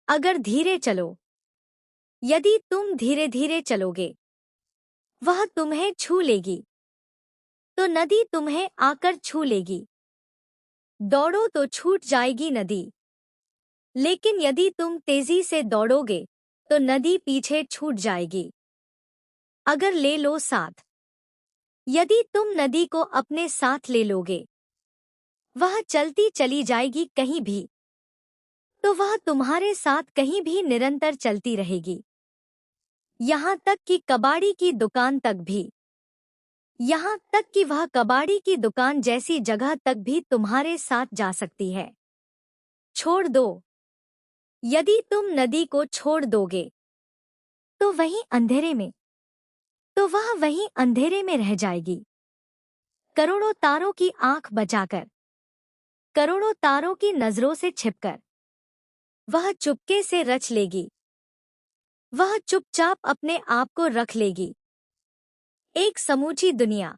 अगर धीरे चलो, यदि तुम धीरे धीरे चलोगे, वह तुम्हें छू लेगी, तो नदी तुम्हें आकर छू लेगी। दौड़ो तो छूट जाएगी नदी, लेकिन यदि तुम तेजी से दौड़ोगे तो नदी पीछे छूट जाएगी। अगर ले लो साथ, यदि तुम नदी को अपने साथ ले लोगे, वह चलती चली जाएगी कहीं भी, तो वह तुम्हारे साथ कहीं भी निरंतर चलती रहेगी, यहाँ तक कि कबाड़ी की दुकान तक भी। यहाँ तक कि वह कबाड़ी की दुकान जैसी जगह तक भी तुम्हारे साथ जा सकती है। छोड़ दो, यदि तुम नदी को छोड़ दोगे तो वहीं अंधेरे में, तो वह वहीं अंधेरे में रह जाएगी। करोड़ों तारों की आंख बचाकर, करोड़ों तारों की नजरों से छिपकर वह चुपके से रच लेगी, वह चुपचाप अपने आप को रख लेगी। एक समूची दुनिया,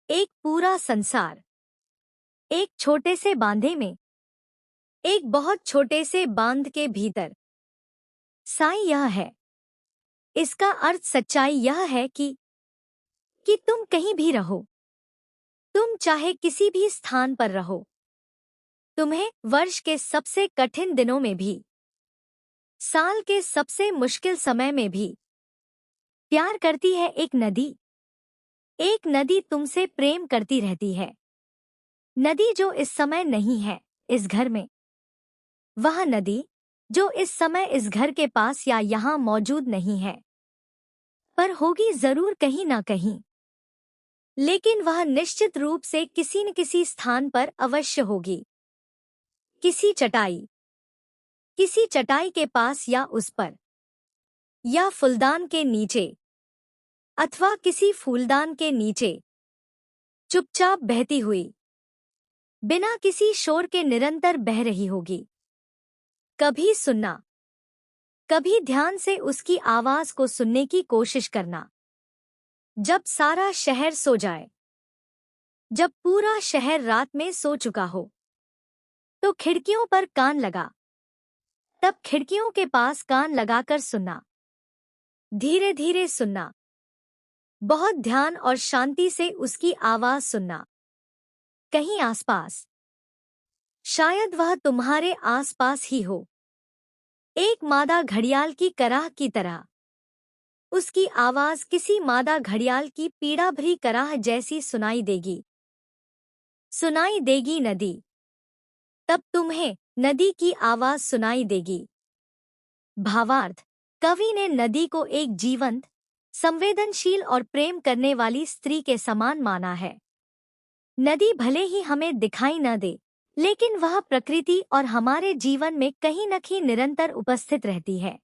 एक पूरा संसार, एक छोटे से बांधे में, एक बहुत छोटे से बांध के भीतर। साई यह है, इसका अर्थ सच्चाई यह है कि तुम कहीं भी रहो, तुम चाहे किसी भी स्थान पर रहो, तुम्हें वर्ष के सबसे कठिन दिनों में भी, साल के सबसे मुश्किल समय में भी प्यार करती है एक नदी। एक नदी तुमसे प्रेम करती रहती है। नदी जो इस समय नहीं है इस घर में, वह नदी जो इस समय इस घर के पास या यहाँ मौजूद नहीं है, पर होगी जरूर कहीं ना कहीं, लेकिन वह निश्चित रूप से किसी न किसी स्थान पर अवश्य होगी। किसी चटाई के पास या उस पर, या फूलदान के नीचे, अथवा किसी फूलदान के नीचे चुपचाप बहती हुई, बिना किसी शोर के निरंतर बह रही होगी। कभी सुनना, कभी ध्यान से उसकी आवाज को सुनने की कोशिश करना। जब सारा शहर सो जाए, जब पूरा शहर रात में सो चुका हो, तो खिड़कियों पर कान लगा, तब खिड़कियों के पास कान लगाकर सुनना। धीरे धीरे सुनना, बहुत ध्यान और शांति से उसकी आवाज सुनना। कहीं आसपास, शायद वह तुम्हारे आसपास ही हो, एक मादा घड़ियाल की कराह की तरह। उसकी आवाज किसी मादा घड़ियाल की पीड़ा भरी कराह जैसी सुनाई देगी नदी। तब तुम्हें नदी की आवाज सुनाई देगी। भावार्थ, कवि ने नदी को एक जीवंत, संवेदनशील और प्रेम करने वाली स्त्री के समान माना है। नदी भले ही हमें दिखाई न दे, लेकिन वह प्रकृति और हमारे जीवन में कहीं न कहीं निरंतर उपस्थित रहती है।